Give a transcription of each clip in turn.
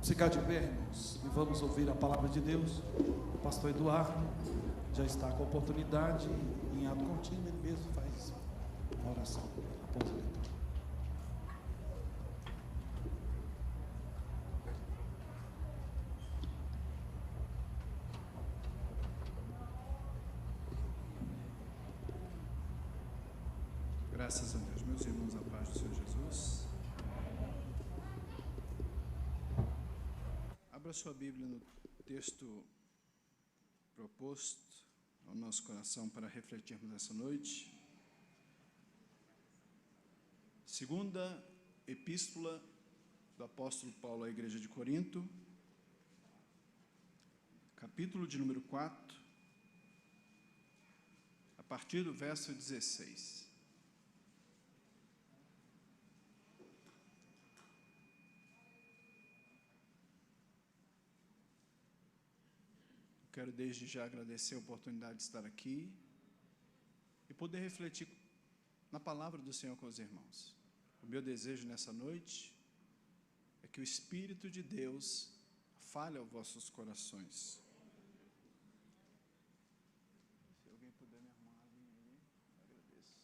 Vamos ficar de pé, irmãos, e vamos ouvir a palavra de Deus. O pastor Eduardo já está com a oportunidade, em ato contínuo, ele mesmo faz uma oração após a leitura. Graças a Deus, meus irmãos, a paz do Senhor Jesus. Abra sua Bíblia no texto proposto ao nosso coração para refletirmos essa noite. Segunda Epístola do apóstolo Paulo à Igreja de Corinto, capítulo de número 4, a partir do verso 16. Quero desde já agradecer a oportunidade de estar aqui e poder refletir na palavra do Senhor com os irmãos. O meu desejo nessa noite é que o Espírito de Deus fale aos vossos corações. Se alguém puder me arrumar a linha aí, agradeço.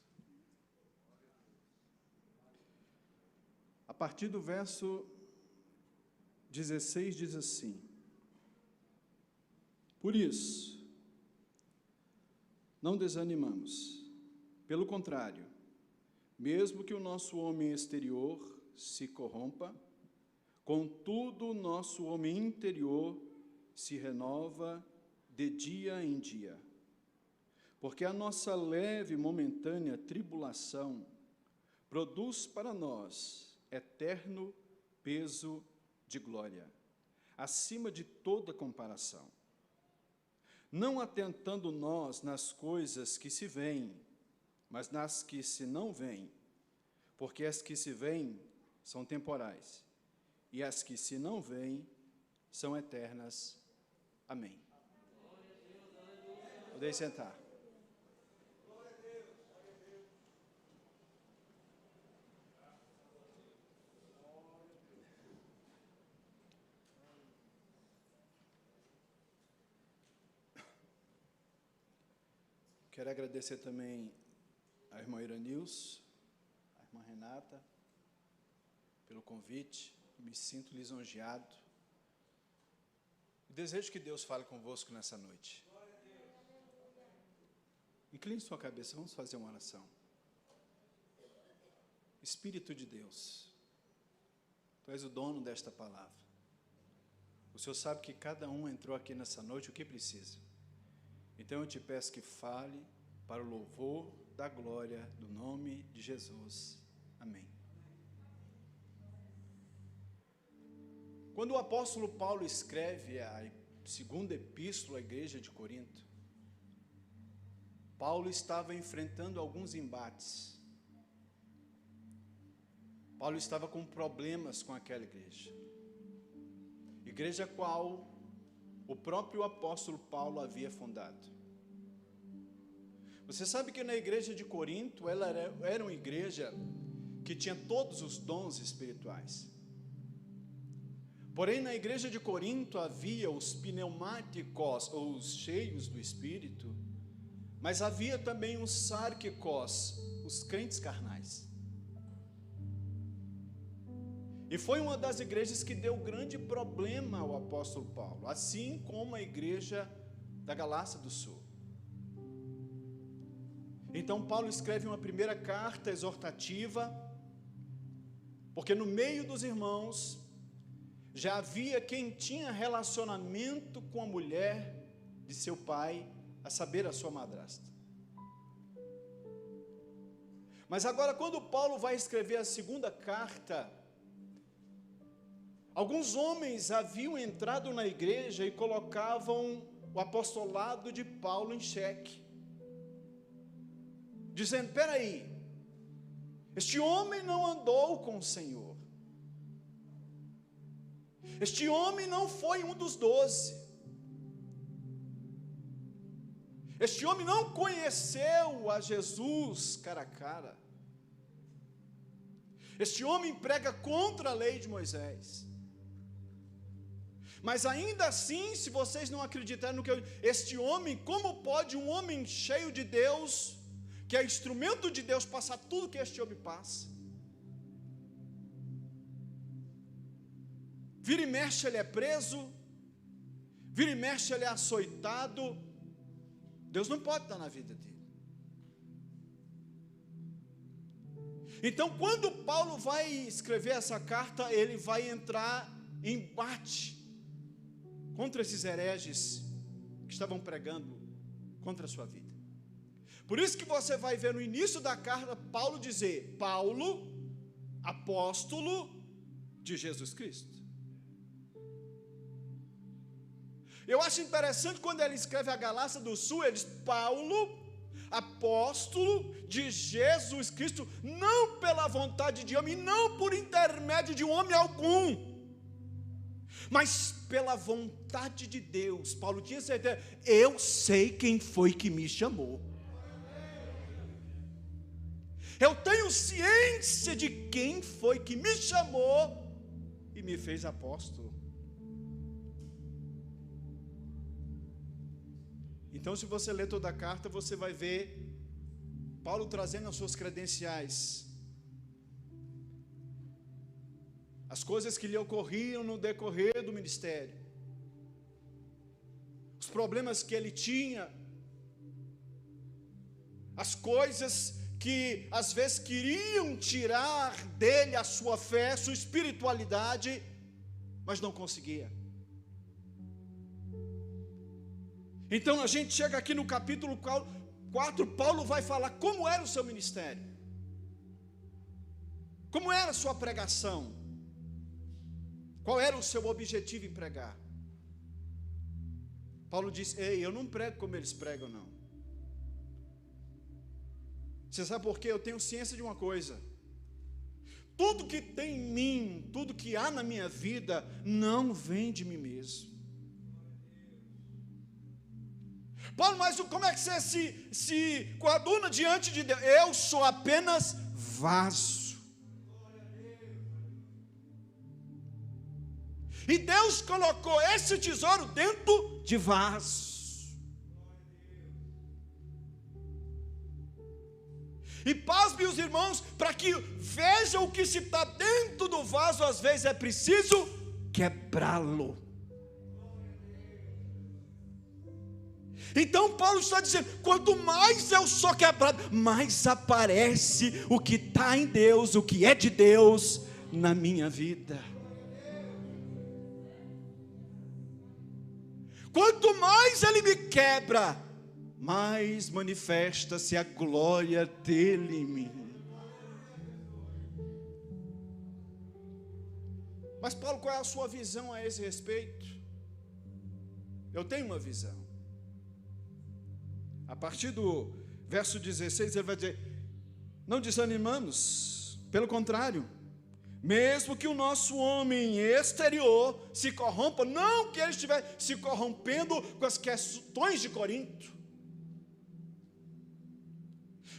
A partir do verso 16 diz assim: por isso, não desanimamos. Pelo contrário, mesmo que o nosso homem exterior se corrompa, contudo o nosso homem interior se renova de dia em dia. Porque a nossa leve e momentânea tribulação produz para nós eterno peso de glória, acima de toda comparação. Não atentando nós nas coisas que se veem, mas nas que se não veem, porque as que se veem são temporais, e as que se não veem são eternas. Amém. Podem sentar. Quero agradecer também à irmã Iranils, à irmã Renata, pelo convite. Me sinto lisonjeado. E desejo que Deus fale convosco nessa noite. Incline sua cabeça, vamos fazer uma oração. Espírito de Deus, Tu és o dono desta palavra. O Senhor sabe que cada um entrou aqui nessa noite o que precisa. Então eu te peço que fale para o louvor da glória do nome de Jesus. Amém. Quando o apóstolo Paulo escreve a segunda epístola à igreja de Corinto, Paulo estava enfrentando alguns embates. Paulo estava com problemas com aquela igreja. Igreja qual o próprio apóstolo Paulo havia fundado. Você sabe que na igreja de Corinto, ela era uma igreja que tinha todos os dons espirituais. Porém, na igreja de Corinto havia os pneumáticos, ou os cheios do Espírito, mas havia também os sárquicos, os crentes carnais. E foi uma das igrejas que deu grande problema ao apóstolo Paulo, assim como a igreja da Galácia do Sul. Então Paulo escreve uma primeira carta exortativa, porque no meio dos irmãos já havia quem tinha relacionamento com a mulher de seu pai, a saber, a sua madrasta. Mas agora, quando Paulo vai escrever a segunda carta, alguns homens haviam entrado na igreja e colocavam o apostolado de Paulo em xeque, dizendo: espera aí, este homem não andou com o Senhor, este homem não foi um dos 12, este homem não conheceu a Jesus cara a cara, este homem prega contra a lei de Moisés. Mas ainda assim, se vocês não acreditarem no que este homem, como pode um homem cheio de Deus, que é instrumento de Deus, passar tudo que este homem passa? Vira e mexe ele é preso, vira e mexe ele é açoitado. Deus não pode estar na vida dele. Então, quando Paulo vai escrever essa carta, ele vai entrar em embate contra esses hereges que estavam pregando contra a sua vida. Por isso que você vai ver no início da carta Paulo dizer: Paulo, apóstolo de Jesus Cristo. Eu acho interessante quando ele escreve a Galácia do Sul, ele diz: Paulo, apóstolo de Jesus Cristo, não pela vontade de homem, não por intermédio de homem algum, mas pela vontade de Deus. Paulo tinha certeza: eu sei quem foi que me chamou, eu tenho ciência de quem foi que me chamou e me fez apóstolo. Então, se você ler toda a carta, você vai ver Paulo trazendo as suas credenciais, as coisas que lhe ocorriam no decorrer do ministério, os problemas que ele tinha, as coisas que às vezes queriam tirar dele a sua fé, sua espiritualidade, mas não conseguia. Então a gente chega aqui no capítulo 4, Paulo vai falar como era o seu ministério, como era a sua pregação, qual era o seu objetivo em pregar. Paulo diz: ei, eu não prego como eles pregam, não. Você sabe por quê? Eu tenho ciência de uma coisa: tudo que tem em mim, tudo que há na minha vida, não vem de mim mesmo. Paulo, mas como é que você se coaduna diante de Deus? Eu sou apenas vaso. E Deus colocou esse tesouro dentro de vaso. E pasme os irmãos, para que vejam o que se está dentro do vaso, às vezes é preciso quebrá-lo. Então Paulo está dizendo: quanto mais eu sou quebrado, mais aparece o que está em Deus, o que é de Deus na minha vida. Quanto mais ele me quebra, mais manifesta-se a glória dele em mim. Mas Paulo, qual é a sua visão a esse respeito? Eu tenho uma visão. A partir do verso 16, ele vai dizer: não desanimamos, pelo contrário, mesmo que o nosso homem exterior se corrompa, não que ele estivesse se corrompendo com as questões de Corinto.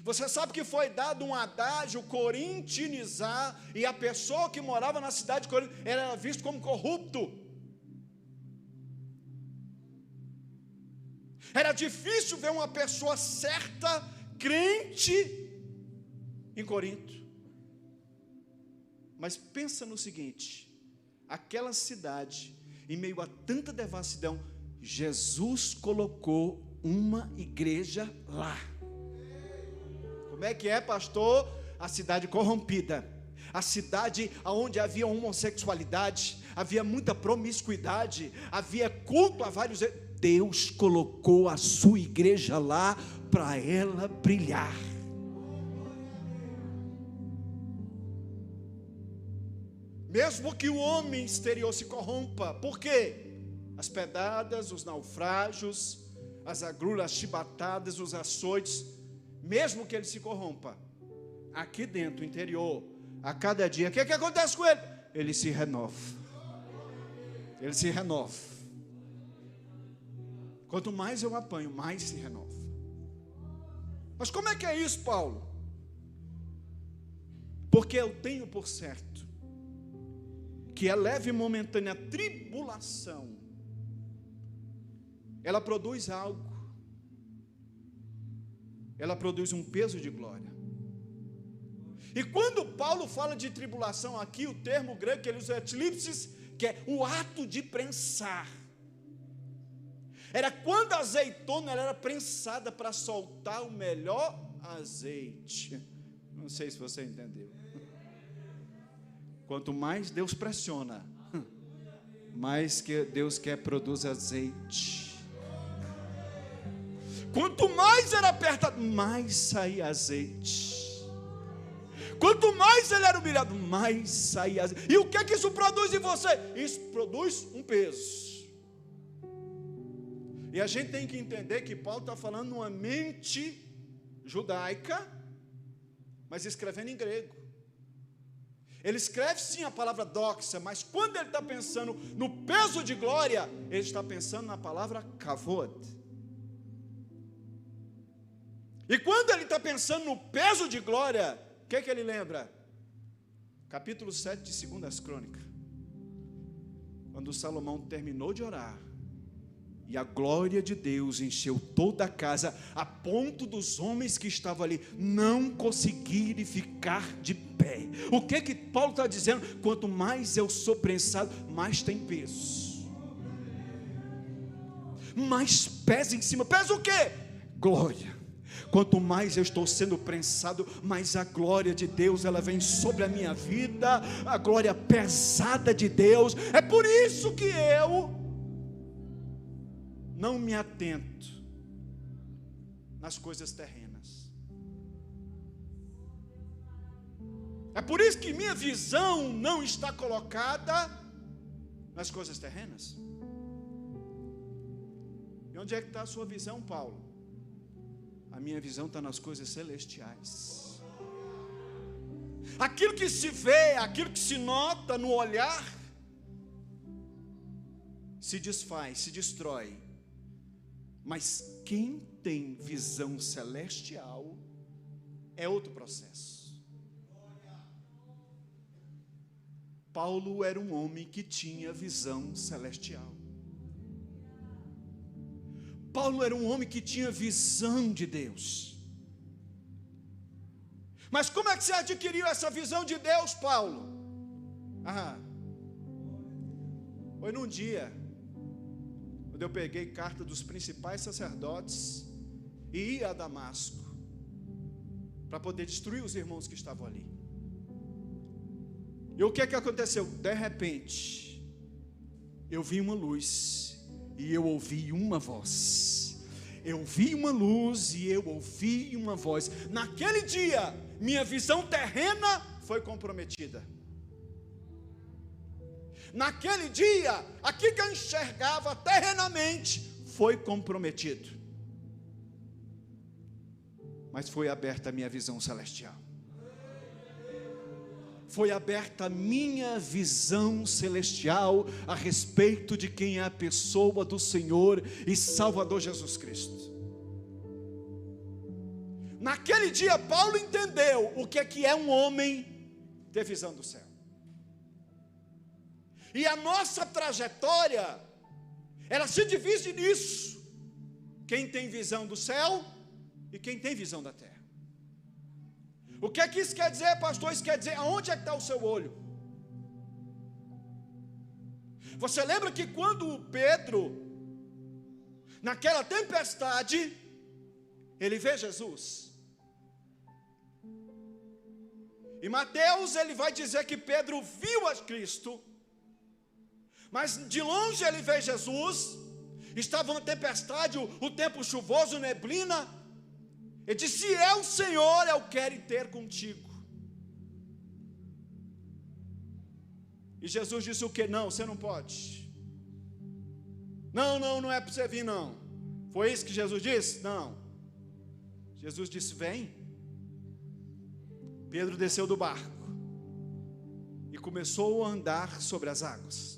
Você sabe que foi dado um adágio, corintinizar, e a pessoa que morava na cidade de Corinto era visto como corrupto. Era difícil ver uma pessoa certa, crente, em Corinto. Mas pensa no seguinte: aquela cidade, em meio a tanta devassidão, Jesus colocou uma igreja lá. Como é que é, pastor? A cidade corrompida, a cidade onde havia homossexualidade, havia muita promiscuidade, havia culto a vários. Deus colocou a sua igreja lá para ela brilhar. Mesmo que o homem exterior se corrompa, por quê? As pedradas, os naufrágios, as agruras, as chibatadas, os açoites, mesmo que ele se corrompa, aqui dentro, interior, a cada dia, o que acontece com ele? Ele se renova. Ele se renova. Quanto mais eu apanho, mais se renova. Mas como é que é isso, Paulo? Porque eu tenho por certo que a leve e momentânea tribulação tribulação, ela produz algo. Ela produz um peso de glória. E quando Paulo fala de tribulação aqui, o termo grego que ele usa é eclipsis, que é o ato de prensar. Era quando a azeitona ela era prensada para soltar o melhor azeite. Não sei se você entendeu. Quanto mais Deus pressiona, mais que Deus quer produzir azeite. Quanto mais era apertado, mais saía azeite. Quanto mais ele era humilhado, mais saía azeite. E o que é que isso produz em você? Isso produz um peso. E a gente tem que entender que Paulo está falando numa mente judaica, mas escrevendo em grego. Ele escreve sim a palavra doxa, mas quando ele está pensando no peso de glória, ele está pensando na palavra kavod. E quando ele está pensando no peso de glória, o que ele lembra? Capítulo 7 de 2 Crônicas. Quando Salomão terminou de orar, e a glória de Deus encheu toda a casa, a ponto dos homens que estavam ali não conseguirem ficar de pé. O que Paulo está dizendo? Quanto mais eu sou prensado, mais tem peso. Mais pesa em cima. Pesa o quê? Glória. Quanto mais eu estou sendo prensado, mais a glória de Deus ela vem sobre a minha vida, a glória pesada de Deus. É por isso que eu não me atento nas coisas terrenas. É por isso que minha visão não está colocada nas coisas terrenas. E onde é que está a sua visão, Paulo? A minha visão está nas coisas celestiais. Aquilo que se vê, aquilo que se nota no olhar, se desfaz, se destrói. Mas quem tem visão celestial é outro processo. Paulo era um homem que tinha visão celestial. Paulo era um homem que tinha visão de Deus. Mas como é que você adquiriu essa visão de Deus, Paulo? Foi num dia, quando eu peguei carta dos principais sacerdotes e ia a Damasco, para poder destruir os irmãos que estavam ali. E o que é que aconteceu? De repente, eu vi uma luz. E eu ouvi uma voz. Eu vi uma luz e eu ouvi uma voz. Naquele dia, minha visão terrena foi comprometida. Naquele dia, aquilo que eu enxergava terrenamente foi comprometido. Mas foi aberta a minha visão celestial. Foi aberta a minha visão celestial a respeito de quem é a pessoa do Senhor e Salvador Jesus Cristo. Naquele dia Paulo entendeu o que é um homem ter visão do céu. E a nossa trajetória, ela se divide nisso. Quem tem visão do céu e quem tem visão da terra. O que é que isso quer dizer, pastor? Isso quer dizer, aonde é que está o seu olho? Você lembra que quando Pedro, naquela tempestade, ele vê Jesus. E Mateus, ele vai dizer que Pedro viu a Cristo, mas de longe ele vê Jesus, estava uma tempestade, o tempo chuvoso, neblina. Ele disse, se é o Senhor, eu quero ir ter contigo. E Jesus disse o que? Não, você não pode. Não é para você vir não. Foi isso que Jesus disse? Não. Jesus disse, vem. Pedro desceu do barco e começou a andar sobre as águas.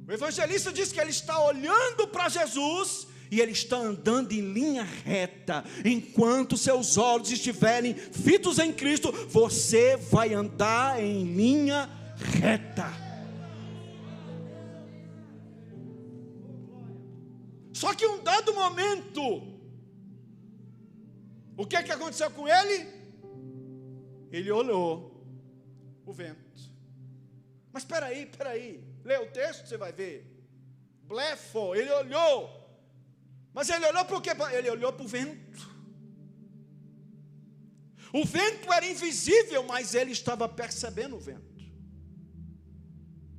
O evangelista diz que ele está olhando para Jesus e ele está andando em linha reta. Enquanto seus olhos estiverem fitos em Cristo, você vai andar em linha reta. Só que em um dado momento, o que aconteceu com ele? Ele olhou o vento. Mas espera aí, lê o texto, você vai ver. Blefo, ele olhou. Mas ele olhou para o quê? Ele olhou para o vento. O vento era invisível, mas ele estava percebendo o vento.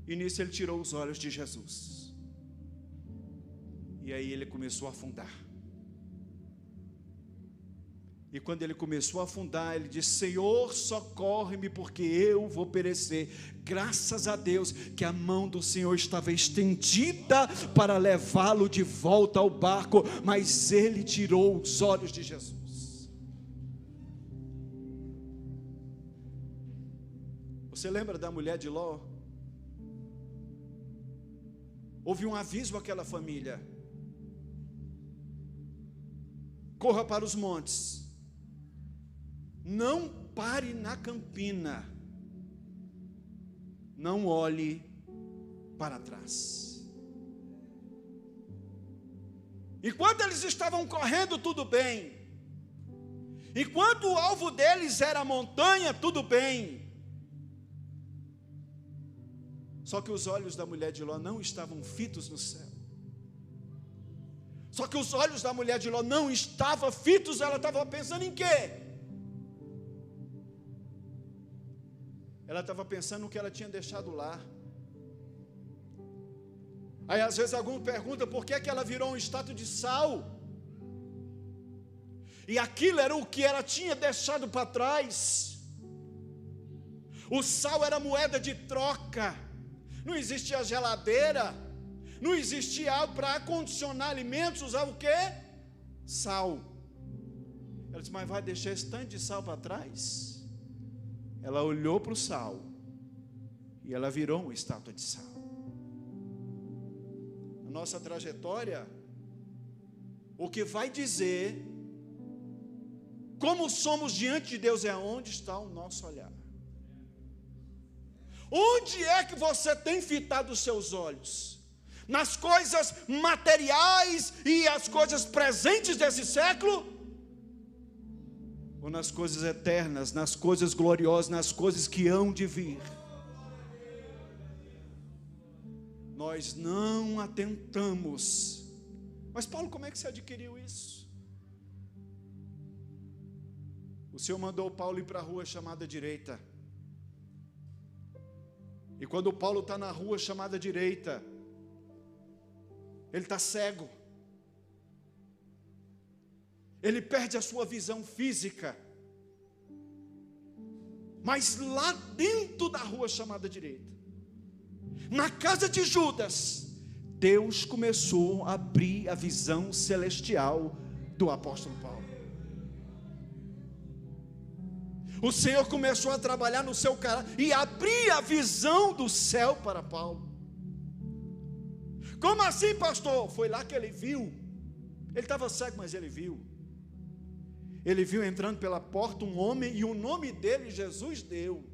E nisso ele tirou os olhos de Jesus. E aí ele começou a afundar. E quando ele começou a afundar, ele disse: Senhor, socorre-me, porque eu vou perecer. Graças a Deus que a mão do Senhor estava estendida para levá-lo de volta ao barco, mas ele tirou os olhos de Jesus. Você lembra da mulher de Ló? Houve um aviso àquela família: corra para os montes, não pare na campina, não olhe para trás. Enquanto eles estavam correndo, tudo bem. Enquanto o alvo deles era a montanha, tudo bem. Só que os olhos da mulher de Ló não estavam fitos no céu. Só que os olhos da mulher de Ló não estavam fitos, ela estava pensando em quê? Ela estava pensando no que ela tinha deixado lá. Aí às vezes alguns perguntam por que ela virou uma estátua de sal. E aquilo era o que ela tinha deixado para trás. O sal era moeda de troca. Não existia geladeira, não existia algo para acondicionar alimentos, usava o quê? Sal. Ela disse: mas vai deixar esse tanto de sal para trás? Ela olhou para o sal e ela virou uma estátua de sal. A nossa trajetória, o que vai dizer como somos diante de Deus é onde está o nosso olhar. Onde é que você tem fitado os seus olhos? Nas coisas materiais e as coisas presentes desse século? Ou nas coisas eternas, nas coisas gloriosas, nas coisas que hão de vir? Nós não atentamos. Mas Paulo, como é que você adquiriu isso? O Senhor mandou Paulo ir para a rua chamada direita. E quando Paulo está na rua chamada direita, ele está cego. Ele perde a sua visão física. Mas lá dentro da rua chamada direita, na casa de Judas, Deus começou a abrir a visão celestial do apóstolo Paulo. O Senhor começou a trabalhar no seu caráter e abrir a visão do céu para Paulo. Como assim, pastor? Foi lá que ele viu. Ele estava cego, mas ele viu. Ele viu entrando pela porta um homem, e o nome dele Jesus deu: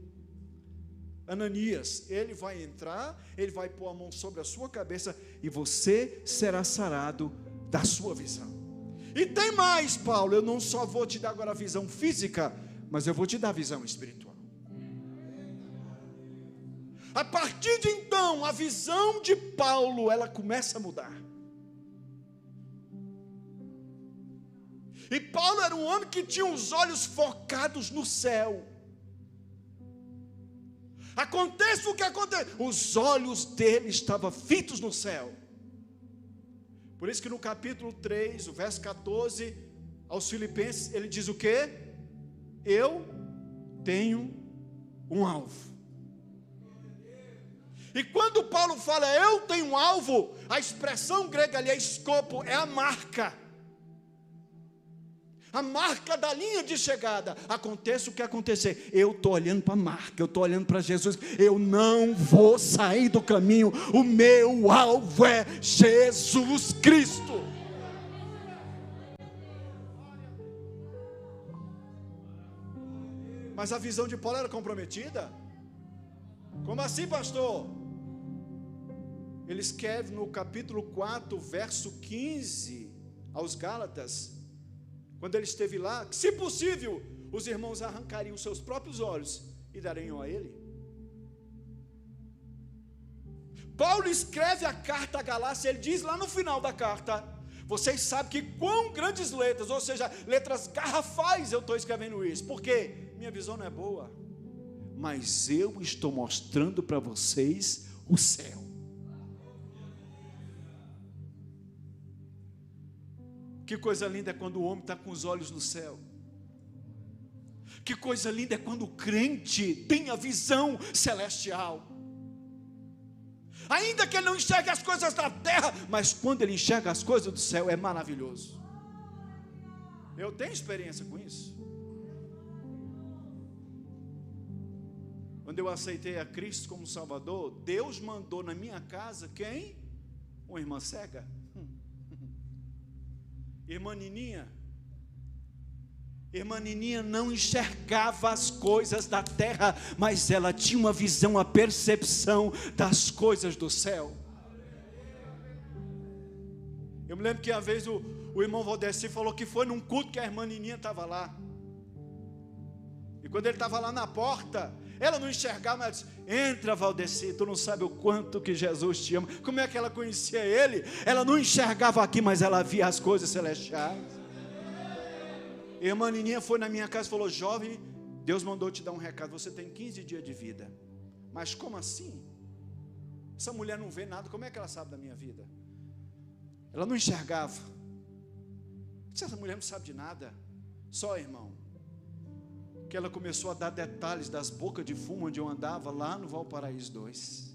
Ananias. Ele vai entrar, ele vai pôr a mão sobre a sua cabeça, e você será sarado da sua visão. E tem mais, Paulo: eu não só vou te dar agora a visão física, mas eu vou te dar a visão espiritual. A partir de então, a visão de Paulo, ela começa a mudar. E Paulo era um homem que tinha os olhos focados no céu. Aconteça o que aconteça, os olhos dele estavam fitos no céu. Por isso que no capítulo 3, o verso 14, aos Filipenses, ele diz o quê? Eu tenho um alvo. E quando Paulo fala eu tenho um alvo, a expressão grega ali é escopo, é a marca. A marca da linha de chegada. Aconteça o que acontecer, eu estou olhando para a marca, eu estou olhando para Jesus. Eu não vou sair do caminho. O meu alvo é Jesus Cristo. Mas a visão de Paulo era comprometida? Como assim, pastor? Ele escreve no capítulo 4, verso 15, aos Gálatas, quando ele esteve lá, que, se possível, os irmãos arrancariam os seus próprios olhos e dariam a ele. Paulo escreve a carta a Galácia, ele diz lá no final da carta: vocês sabem que quão grandes letras, ou seja, letras garrafais, eu estou escrevendo isso, porque minha visão não é boa, mas eu estou mostrando para vocês o céu. Que coisa linda é quando o homem está com os olhos no céu. Que coisa linda é quando o crente tem a visão celestial. Ainda que ele não enxergue as coisas da terra, mas quando ele enxerga as coisas do céu, é maravilhoso. Eu tenho experiência com isso. Quando eu aceitei a Cristo como Salvador, Deus mandou na minha casa quem? Uma irmã cega. Irmã Nininha. Irmã Nininha não enxergava as coisas da terra, mas ela tinha uma visão, uma percepção das coisas do céu. Eu me lembro que uma vez o irmão Valdeci falou que foi num culto que a irmã Nininha estava lá. E quando ele estava lá na porta, ela não enxergava, mas disse: entra, Valdeci, tu não sabe o quanto que Jesus te ama. Como é que ela conhecia ele? Ela não enxergava aqui, mas ela via as coisas celestiais. Irmã Nininha foi na minha casa e falou: jovem, Deus mandou te dar um recado, você tem 15 dias de vida. Mas como assim? Essa mulher não vê nada, como é que ela sabe da minha vida? Ela não enxergava. Essa mulher não sabe de nada. Só, irmão, que ela começou a dar detalhes das bocas de fumo onde eu andava lá no Valparaíso 2.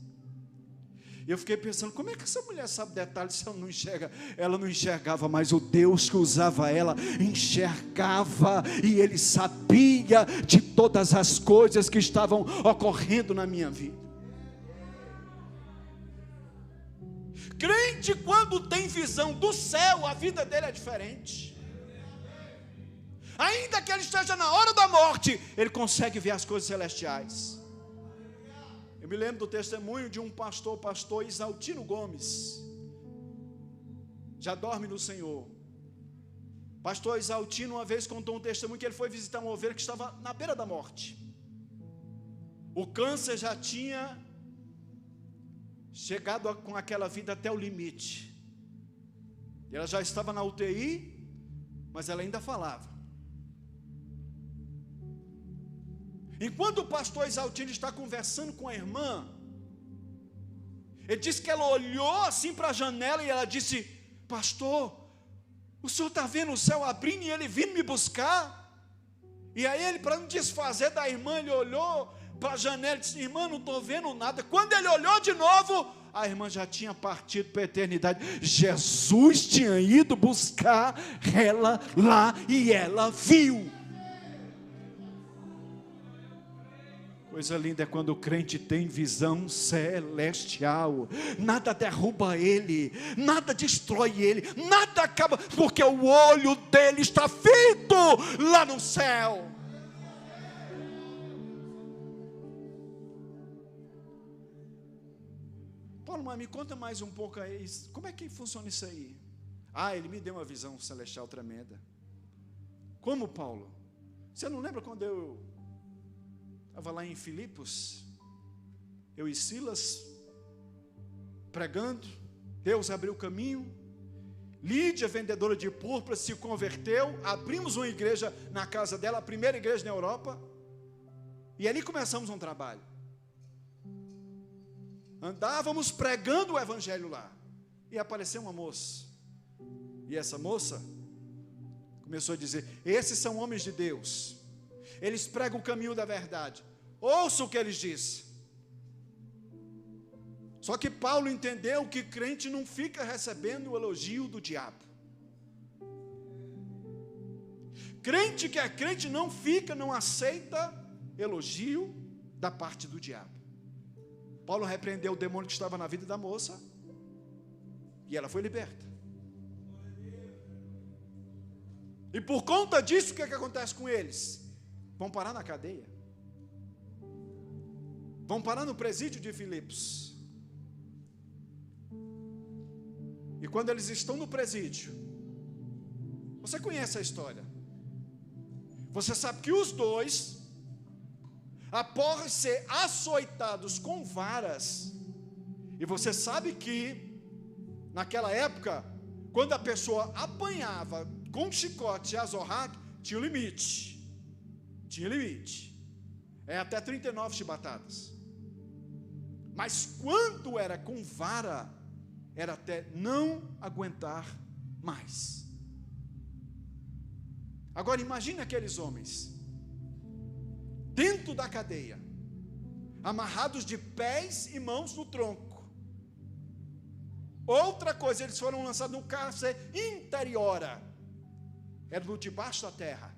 E eu fiquei pensando, como é que essa mulher sabe detalhes se ela não enxerga? Ela não enxergava, mas o Deus que usava ela enxergava, e Ele sabia de todas as coisas que estavam ocorrendo na minha vida. Crente, quando tem visão do céu, a vida dele é diferente. Ainda que ele esteja na hora da morte, ele consegue ver as coisas celestiais. Eu me lembro do testemunho de um pastor, pastor Isaltino Gomes, já dorme no Senhor. Pastor Isaltino uma vez contou um testemunho que ele foi visitar uma ovelha que estava na beira da morte. O câncer já tinha chegado com aquela vida até o limite. Ela já estava na UTI, mas ela ainda falava. Enquanto o pastor Isaltino está conversando com a irmã, ele disse que ela olhou assim para a janela e ela disse: pastor, o senhor está vendo o céu abrindo e ele vindo me buscar? E aí ele, para não desfazer da irmã, ele olhou para a janela e disse: irmã, não estou vendo nada. Quando ele olhou de novo, a irmã já tinha partido para a eternidade. Jesus tinha ido buscar ela lá e ela viu. Coisa linda é quando o crente tem visão celestial. Nada derruba ele, nada destrói ele, nada acaba, porque o olho dele está fito lá no céu. Paulo, mas me conta mais um pouco aí, como é que funciona isso aí? Ele me deu uma visão celestial tremenda. Como, Paulo? Você não lembra quando eu estava lá em Filipos, eu e Silas, pregando, Deus abriu o caminho, Lídia, vendedora de púrpura, se converteu, abrimos uma igreja na casa dela, a primeira igreja na Europa, e ali começamos um trabalho. Andávamos pregando o evangelho lá, e apareceu uma moça, e essa moça começou a dizer: esses são homens de Deus, eles pregam o caminho da verdade, ouça o que eles dizem. Só que Paulo entendeu que crente não fica recebendo o elogio do diabo. Crente que é crente não fica, não aceita elogio da parte do diabo. Paulo repreendeu o demônio que estava na vida da moça, e ela foi liberta. E por conta disso, o que acontece com eles? Vão parar na cadeia. Vão parar no presídio de Filipos. E quando eles estão no presídio, você conhece a história. Você sabe que os dois, após ser açoitados com varas, e você sabe que, naquela época, quando a pessoa apanhava com chicote e azorrague, tinha um limite. Tinha limite. É até 39 chibatadas. Mas quando era com vara, era até não aguentar mais. Agora imagine aqueles homens, dentro da cadeia, amarrados de pés e mãos no tronco. Outra coisa, eles foram lançados no cárcere interiora, era no debaixo da terra,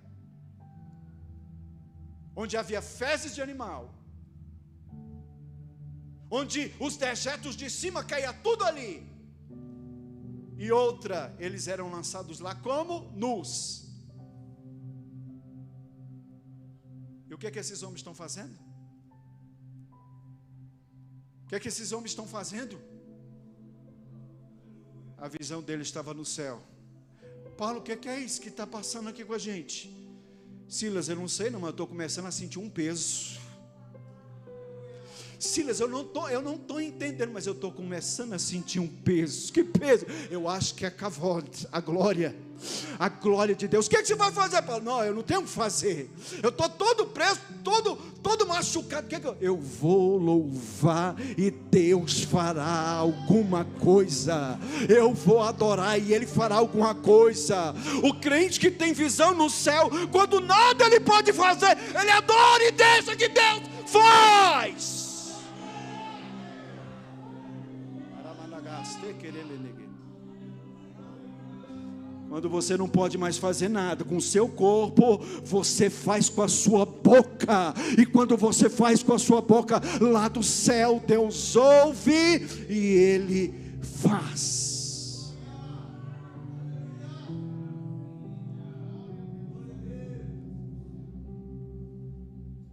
onde havia fezes de animal, onde os dejetos de cima caíam tudo ali. E outra, eles eram lançados lá como nus. E o que é que esses homens estão fazendo? O que é que esses homens estão fazendo? A visão deles estava no céu. Paulo, o que é isso que está passando aqui com a gente? Silas, eu não sei não, mas eu estou começando a sentir um peso. Silas, eu não estou entendendo, mas eu estou começando a sentir um peso. Que peso? Eu acho que é a glória de Deus. O que você vai fazer, Paulo? Não, eu não tenho o que fazer. Eu estou todo preso, todo machucado. Eu vou louvar e Deus fará alguma coisa. Eu vou adorar e Ele fará alguma coisa. O crente que tem visão no céu, quando nada ele pode fazer, ele adora e deixa que Deus faz. Quando você não pode mais fazer nada com o seu corpo, você faz com a sua boca. E quando você faz com a sua boca, lá do céu Deus ouve e Ele faz.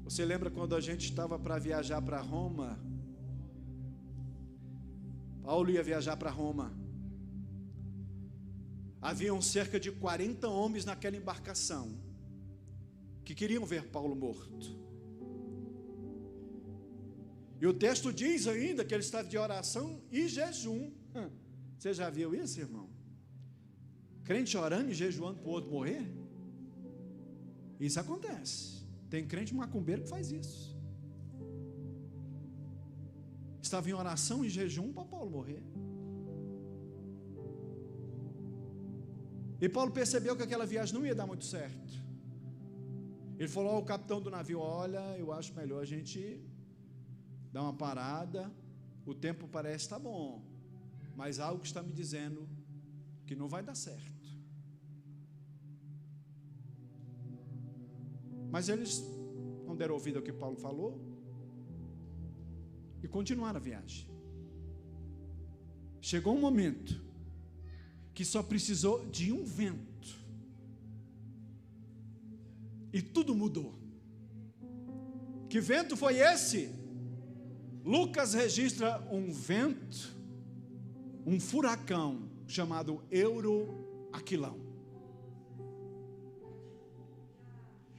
Você lembra quando a gente estava para viajar para Roma? Paulo ia viajar para Roma. Haviam cerca de 40 homens naquela embarcação que queriam ver Paulo morto. E o texto diz ainda que ele estava de oração e jejum. Você já viu isso, irmão? Crente orando e jejuando para o outro morrer? Isso acontece. Tem crente macumbeiro que faz isso. Estava em oração e jejum para Paulo morrer. E Paulo percebeu que aquela viagem não ia dar muito certo. Ele falou ao capitão do navio: olha, eu acho melhor a gente dar uma parada. O tempo parece estar bom, mas algo está me dizendo que não vai dar certo. Mas eles não deram ouvido ao que Paulo falou e continuaram a viagem. Chegou um momento que só precisou de um vento e tudo mudou. Que vento foi esse? Lucas registra um vento, um furacão chamado Euroaquilão.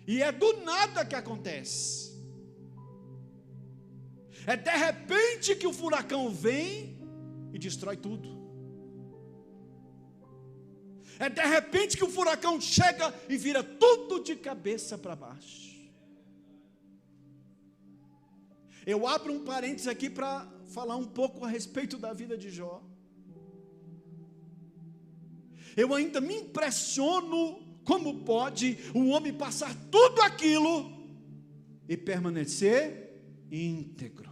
E é do nada que acontece. É de repente que o furacão vem e destrói tudo. É de repente que o furacão chega e vira tudo de cabeça para baixo. Eu abro um parênteses aqui para falar um pouco a respeito da vida de Jó. Eu ainda me impressiono como pode um homem passar tudo aquilo e permanecer íntegro.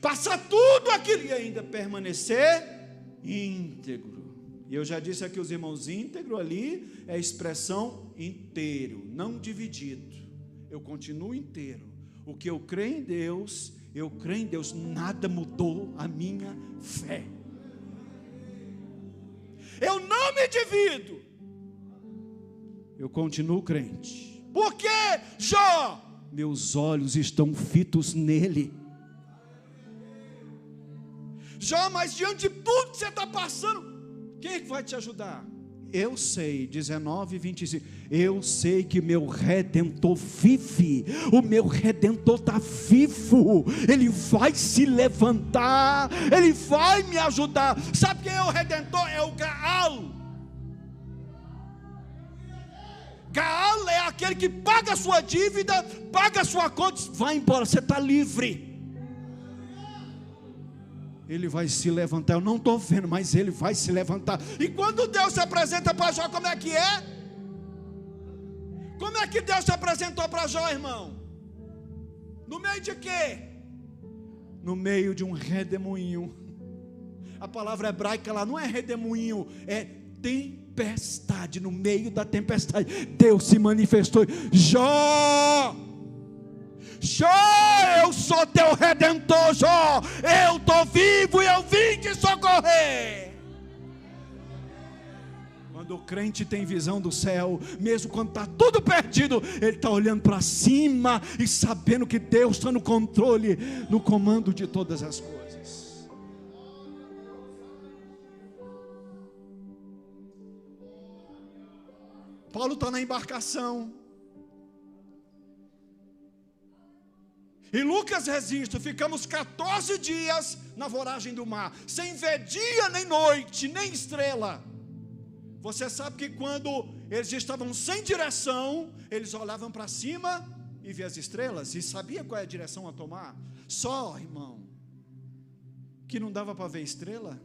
Passar tudo aquilo e ainda permanecer íntegro. E eu já disse aqui, os irmãos, íntegro ali é a expressão inteiro, não dividido. Eu continuo inteiro. O que eu creio em Deus, nada mudou a minha fé. Eu não me divido. Eu continuo crente. Por quê, Jó? Meus olhos estão fitos nele. Jó, mas diante de tudo que você está passando, quem é que vai te ajudar? Eu sei, 19:25, eu sei que meu Redentor vive, o meu Redentor está vivo, Ele vai se levantar, Ele vai me ajudar. Sabe quem é o Redentor? É o Gaal. Gaal é aquele que paga a sua dívida, paga a sua conta, vai embora, você está livre. Ele vai se levantar, eu não estou vendo, mas ele vai se levantar. E quando Deus se apresenta para Jó, como é que é? Como é que Deus se apresentou para Jó, irmão? No meio de quê? No meio de um redemoinho. A palavra hebraica lá não é redemoinho, é tempestade. No meio da tempestade, Deus se manifestou. Jó, eu sou teu Redentor, Jó, eu estou vivo e eu vim te socorrer. Quando o crente tem visão do céu, mesmo quando está tudo perdido, ele está olhando para cima e sabendo que Deus está no controle, no comando de todas as coisas. Paulo está na embarcação, e Lucas registra, ficamos 14 dias na voragem do mar, sem ver dia nem noite, nem estrela. Você sabe que quando eles estavam sem direção, eles olhavam para cima e viam as estrelas, e sabia qual é a direção a tomar. Só, irmão, que não dava para ver estrela,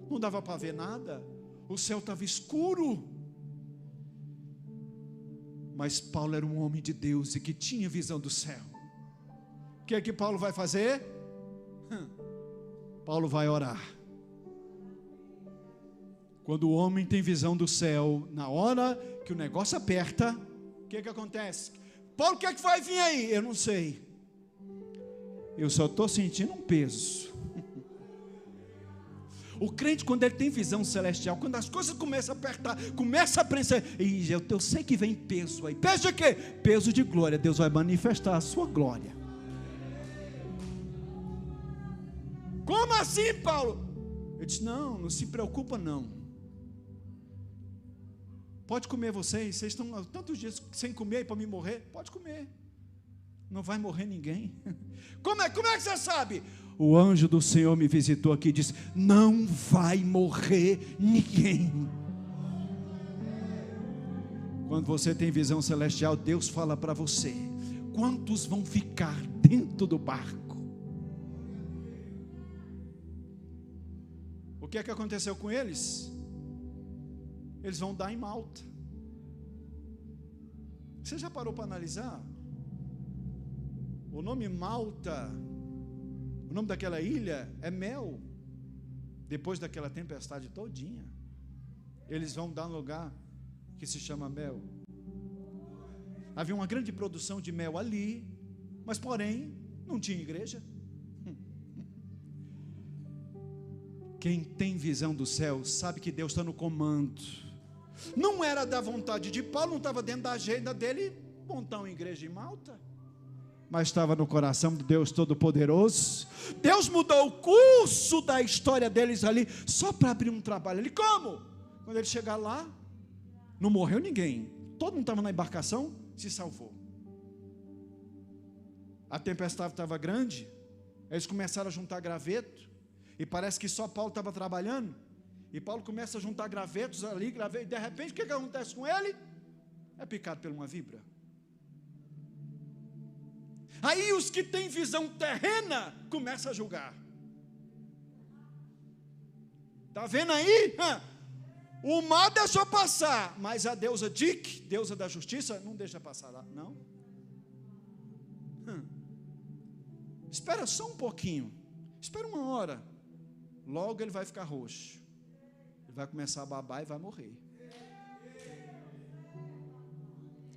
não dava para ver nada, o céu estava escuro. Mas Paulo era um homem de Deus e que tinha visão do céu. O que é que Paulo vai fazer? Paulo vai orar. Quando o homem tem visão do céu, na hora que o negócio aperta, o que é que acontece? Paulo, o que é que vai vir aí? Eu não sei. Eu só estou sentindo um peso. O crente, quando ele tem visão celestial, quando as coisas começam a apertar, começa a prensar, e eu sei que vem peso aí. Peso de quê? Peso de glória. Deus vai manifestar a sua glória. Como assim, Paulo? Eu disse, não se preocupa não. Pode comer vocês estão há tantos dias sem comer para me morrer, pode comer. Não vai morrer ninguém. Como é que você sabe? O anjo do Senhor me visitou aqui e disse, não vai morrer ninguém. Quando você tem visão celestial, Deus fala para você, quantos vão ficar dentro do barco? O que é que aconteceu com eles? Eles vão dar em Malta. Você já parou para analisar? O nome Malta, o nome daquela ilha é Mel. Depois daquela tempestade todinha, eles vão dar um lugar que se chama Mel. Havia uma grande produção de mel ali, mas porém não tinha igreja. Quem tem visão do céu sabe que Deus está no comando. Não era da vontade de Paulo, não estava dentro da agenda dele montar uma igreja em Malta, mas estava no coração de Deus Todo-Poderoso. Deus mudou o curso da história deles ali, só para abrir um trabalho ali. Como? Quando ele chegar lá, não morreu ninguém, todo mundo estava na embarcação, se salvou. A tempestade estava grande, eles começaram a juntar graveto, e parece que só Paulo estava trabalhando, e Paulo começa a juntar gravetos ali, e de repente o que acontece com ele? É picado por uma víbora. Aí os que têm visão terrena começam a julgar. Está vendo aí? O mar deixou passar, mas a deusa Dik, deusa da justiça, não deixa passar lá, não. Espera só um pouquinho, espera uma hora. Logo ele vai ficar roxo, ele vai começar a babar e vai morrer.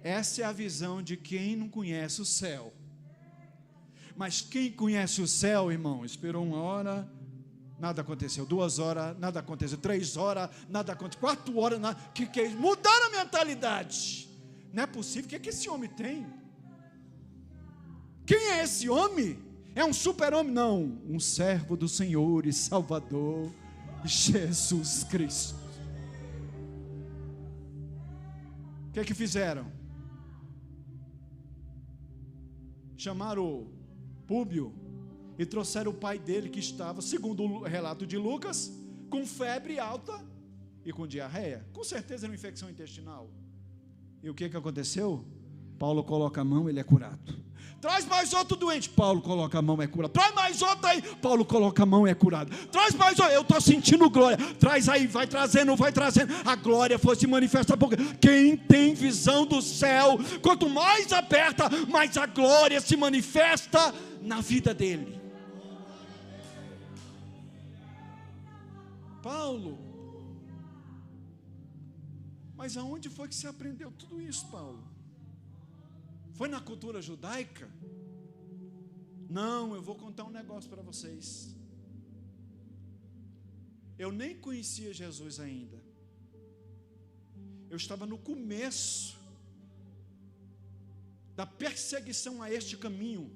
Essa é a visão de quem não conhece o céu. Mas quem conhece o céu, irmão, esperou 1 hora, nada aconteceu. 2 horas, nada aconteceu. 3 horas, nada aconteceu. 4 horas, nada. Mudaram a mentalidade. Não é possível. O que esse homem tem? Quem é esse homem? É um super-homem? Não, um servo do Senhor e Salvador, Jesus Cristo. O que é que fizeram? Chamaram Públio e trouxeram o pai dele, que estava, segundo o relato de Lucas, com febre alta e com diarreia. Com certeza era uma infecção intestinal. E o que aconteceu? Paulo coloca a mão, ele é curado. Traz mais outro doente, Paulo coloca a mão, é curado. Traz mais outro aí, Paulo coloca a mão, é curado. Traz mais outro, eu estou sentindo glória. Traz aí, vai trazendo. A glória foi se manifestar, porque quem tem visão do céu, quanto mais aberta, mais a glória se manifesta na vida dele. Paulo, mas aonde foi que você aprendeu tudo isso, Paulo? Foi na cultura judaica? Não, eu vou contar um negócio para vocês. Eu nem conhecia Jesus ainda. Eu estava no começo da perseguição a este caminho.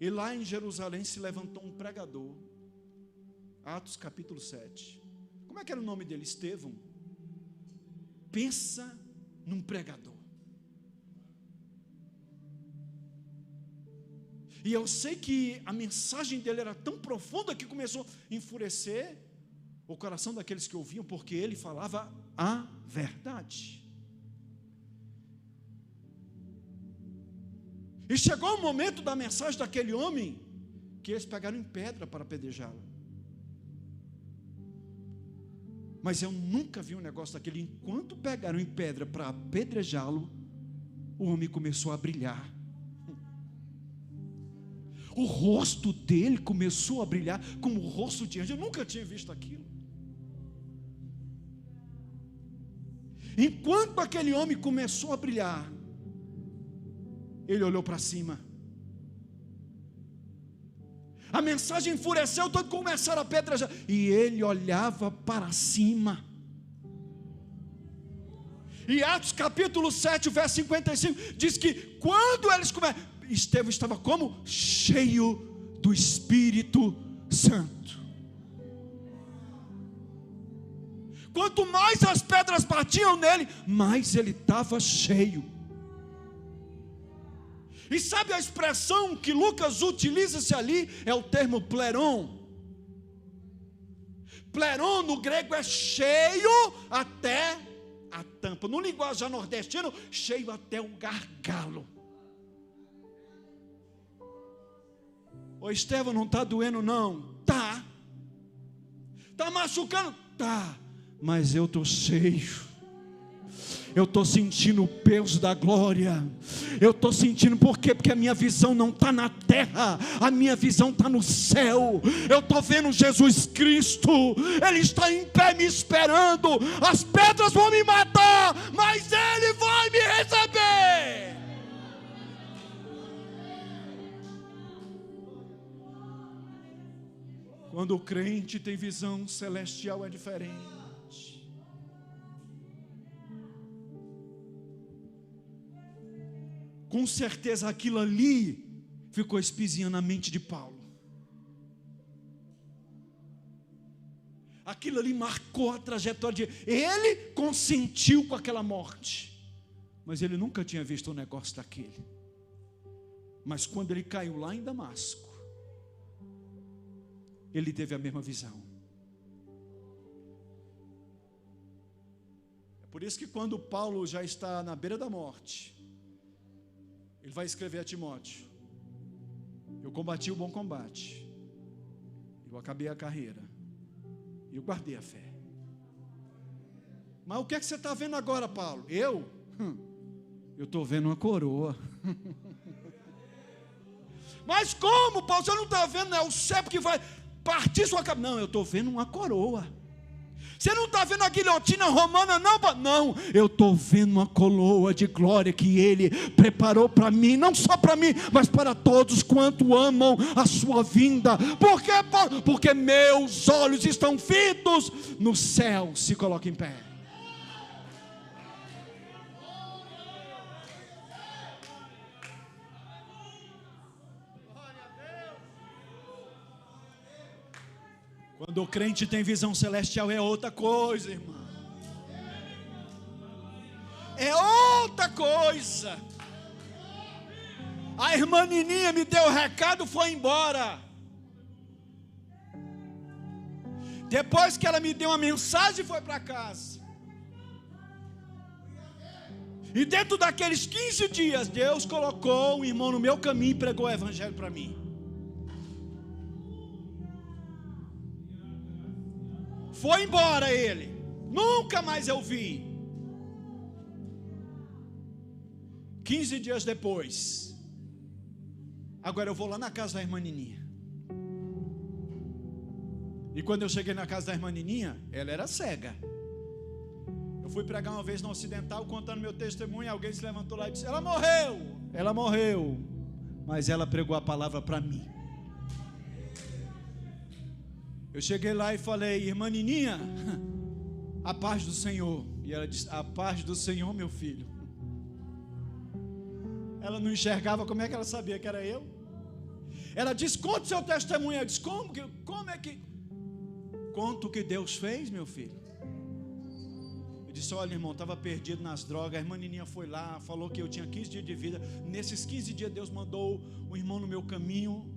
E lá em Jerusalém se levantou um pregador. Atos capítulo 7. Como é que era o nome dele? Estevão. Pensa num pregador. E eu sei que a mensagem dele era tão profunda que começou a enfurecer o coração daqueles que ouviam, porque ele falava a verdade. E chegou o momento da mensagem daquele homem, que eles pegaram em pedra para apedrejá-lo. Mas eu nunca vi um negócio daquele. Enquanto pegaram em pedra para apedrejá-lo, o homem começou a brilhar. O rosto dele começou a brilhar como o rosto de anjo. Eu nunca tinha visto aquilo. Enquanto aquele homem começou a brilhar, ele olhou para cima. A mensagem enfureceu, todos começaram a apedrejar. E ele olhava para cima. E Atos capítulo 7, verso 55, diz que quando eles começaram, Estevão estava como? Cheio do Espírito Santo. Quanto mais as pedras batiam nele, mais ele estava cheio. E sabe a expressão que Lucas utiliza-se ali? É o termo pleron. Pleron no grego é cheio até a tampa. No linguajar nordestino, cheio até o gargalo. Ô Estevão, não está doendo não? Tá. Está machucando? Tá. Mas eu estou cheio. Eu estou sentindo o peso da glória. Eu estou sentindo, por quê? Porque a minha visão não está na terra, a minha visão está no céu. Eu estou vendo Jesus Cristo, Ele está em pé me esperando. As pedras vão me matar, mas Ele vai me receber. Quando o crente tem visão celestial é diferente. Com certeza aquilo ali ficou espizinhando na mente de Paulo. Aquilo ali marcou a trajetória de ele. Consentiu com aquela morte, mas ele nunca tinha visto um negócio daquele. Mas quando ele caiu lá em Damasco, ele teve a mesma visão. É por isso que quando Paulo já está na beira da morte, ele vai escrever a Timóteo: eu combati o bom combate, eu acabei a carreira, eu guardei a fé. Mas o que é que você está vendo agora, Paulo? Eu estou vendo uma coroa. Mas como, Paulo? Você não está vendo, é o céu que vai partir sua cabeça. Não, eu estou vendo uma coroa. Você não está vendo a guilhotina romana, não? Não, eu estou vendo uma coroa de glória que Ele preparou para mim, não só para mim, mas para todos quanto amam a sua vinda. Por quê, Paulo? Porque meus olhos estão fitos no céu. Se coloque em pé. Quando o crente tem visão celestial é outra coisa, irmão. É outra coisa. A irmã Nininha me deu o recado, foi embora. Depois que ela me deu uma mensagem, foi para casa. E dentro daqueles 15 dias, Deus colocou um irmão no meu caminho e pregou o evangelho para mim. Foi embora ele. Nunca mais eu vi. 15 dias depois. Agora eu vou lá na casa da irmã Nininha. E quando eu cheguei na casa da irmã Nininha, ela era cega. Eu fui pregar uma vez no Ocidental, contando meu testemunho, alguém se levantou lá e disse: ela morreu, mas ela pregou a palavra para mim. Eu cheguei lá e falei: irmã Nininha, a paz do Senhor. E ela disse: a paz do Senhor, meu filho. Ela não enxergava, como é que ela sabia que era eu? Ela disse: conta o seu testemunho. Eu disse: como é que? Conta o que Deus fez, meu filho. Eu disse: olha, irmão, estava perdido nas drogas. A irmã Nininha foi lá, falou que eu tinha 15 dias de vida. Nesses 15 dias Deus mandou um irmão no meu caminho,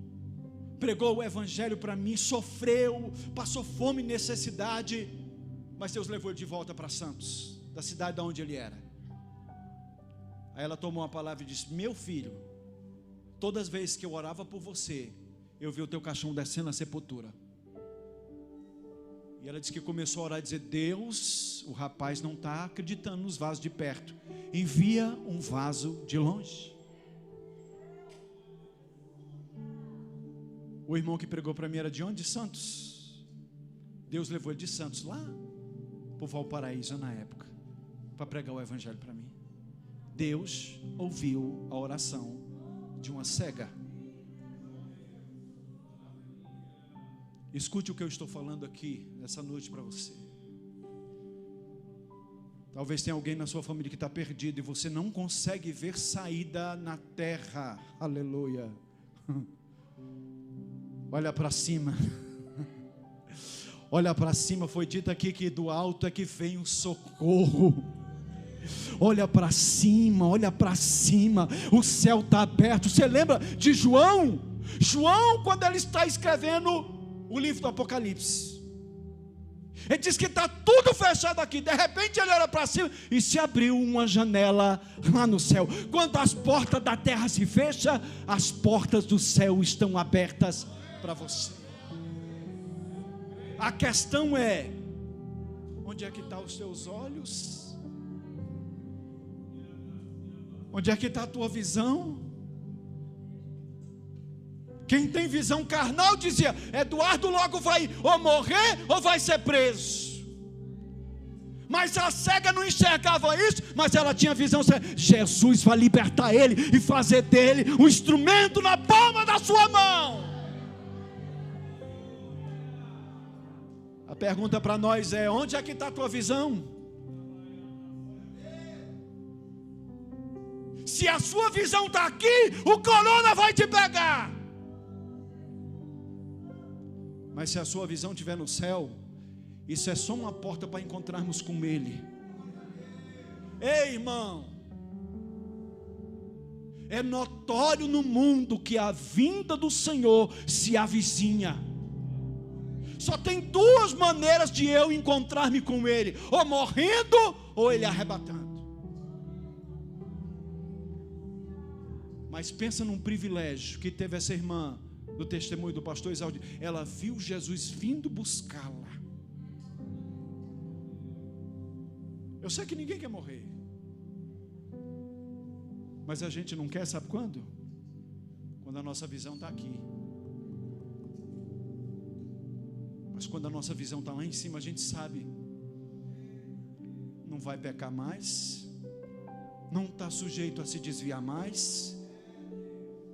pregou o evangelho para mim, sofreu, passou fome e necessidade, mas Deus levou ele de volta para Santos, da cidade de onde ele era. Aí ela tomou uma palavra e disse: meu filho, todas as vezes que eu orava por você, eu vi o teu caixão descendo na sepultura. E ela disse que começou a orar e dizer: Deus, o rapaz não está acreditando nos vasos de perto, envia um vaso de longe. O irmão que pregou para mim era de onde? De Santos. Deus levou ele de Santos lá para o Valparaíso na época, para pregar o evangelho para mim. Deus ouviu a oração de uma cega. Escute o que eu estou falando aqui nessa noite para você. Talvez tenha alguém na sua família que está perdido e você não consegue ver saída na terra. Aleluia. Olha para cima. Olha para cima. Foi dito aqui que do alto é que vem o socorro. Olha para cima, olha para cima. O céu está aberto. Você lembra de João? João, quando ele está escrevendo o livro do Apocalipse, ele diz que está tudo fechado aqui. De repente ele olha para cima e se abriu uma janela lá no céu. Quando as portas da terra se fecham, as portas do céu estão abertas para você. A questão é: onde é que estão os teus olhos? Onde é que está a tua visão? Quem tem visão carnal dizia: Eduardo logo vai ou morrer ou vai ser preso. Mas a cega não enxergava isso, mas ela tinha visão. Jesus vai libertar ele e fazer dele um instrumento na palma da sua mão. A pergunta para nós é: onde é que está a tua visão? Se a sua visão está aqui, o corona vai te pegar. Mas se a sua visão estiver no céu, isso é só uma porta para encontrarmos com Ele. Ei, irmão, é notório no mundo que a vinda do Senhor se avizinha. Só tem duas maneiras de eu encontrar-me com Ele: ou morrendo, ou Ele arrebatando. Mas pensa num privilégio que teve essa irmã do testemunho do pastor Isaúde. Ela viu Jesus vindo buscá-la. Eu sei que ninguém quer morrer, mas a gente não quer, sabe quando? Quando a nossa visão está aqui. Mas quando a nossa visão está lá em cima, a gente sabe: não vai pecar mais, não está sujeito a se desviar mais.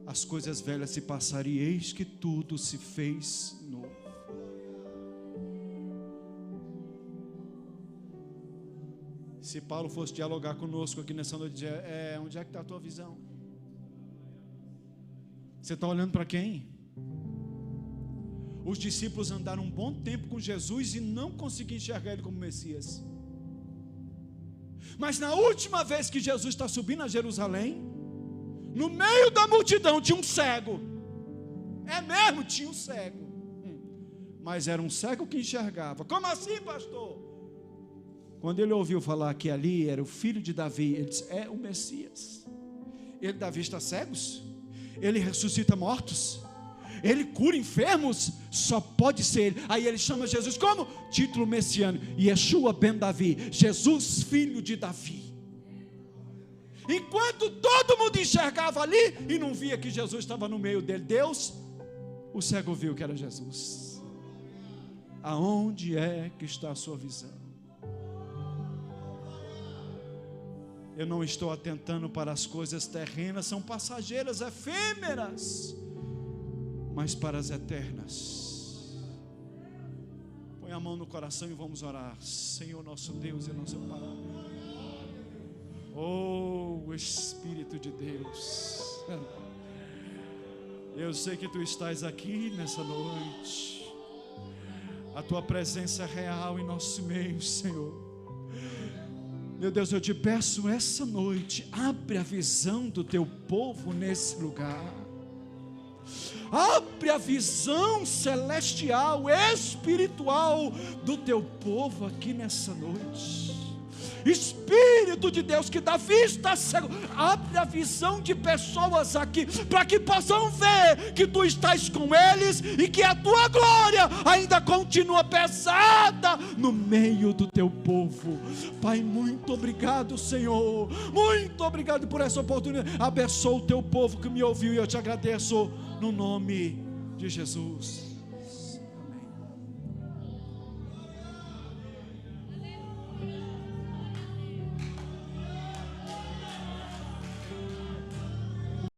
As coisas velhas se passaram e eis que tudo se fez novo. Se Paulo fosse dialogar conosco aqui nessa noite, onde é que está a tua visão? Você está olhando para quem? Os discípulos andaram um bom tempo com Jesus e não conseguiam enxergar ele como Messias. Mas na última vez que Jesus está subindo a Jerusalém, no meio da multidão tinha um cego. É mesmo, tinha um cego. Mas era um cego que enxergava. Como assim, pastor? Quando ele ouviu falar que ali era o filho de Davi, ele disse: é o Messias. Ele dá vista a cegos, ele ressuscita mortos, ele cura enfermos, só pode ser ele. Aí ele chama Jesus como? Título messiânico: Yeshua ben Davi, Jesus filho de Davi. Enquanto todo mundo enxergava ali e não via que Jesus estava no meio dele, Deus, o cego viu que era Jesus. Aonde é que está a sua visão? Eu não estou atentando para as coisas terrenas, são passageiras, efêmeras, mas para as eternas. Põe a mão no coração e vamos orar. Senhor nosso Deus e nosso Pai, oh Espírito de Deus, eu sei que Tu estás aqui nessa noite, a Tua presença é real em nosso meio, Senhor. Meu Deus, eu te peço essa noite, abre a visão do Teu povo nesse lugar. Abre a visão celestial, espiritual do Teu povo aqui nessa noite. Espírito de Deus que dá vista cego, abre a visão de pessoas aqui, para que possam ver que Tu estás com eles e que a Tua glória ainda continua pesada no meio do Teu povo. Pai, muito obrigado, Senhor, muito obrigado por essa oportunidade. Abençoa o Teu povo que me ouviu e eu te agradeço no nome de Jesus.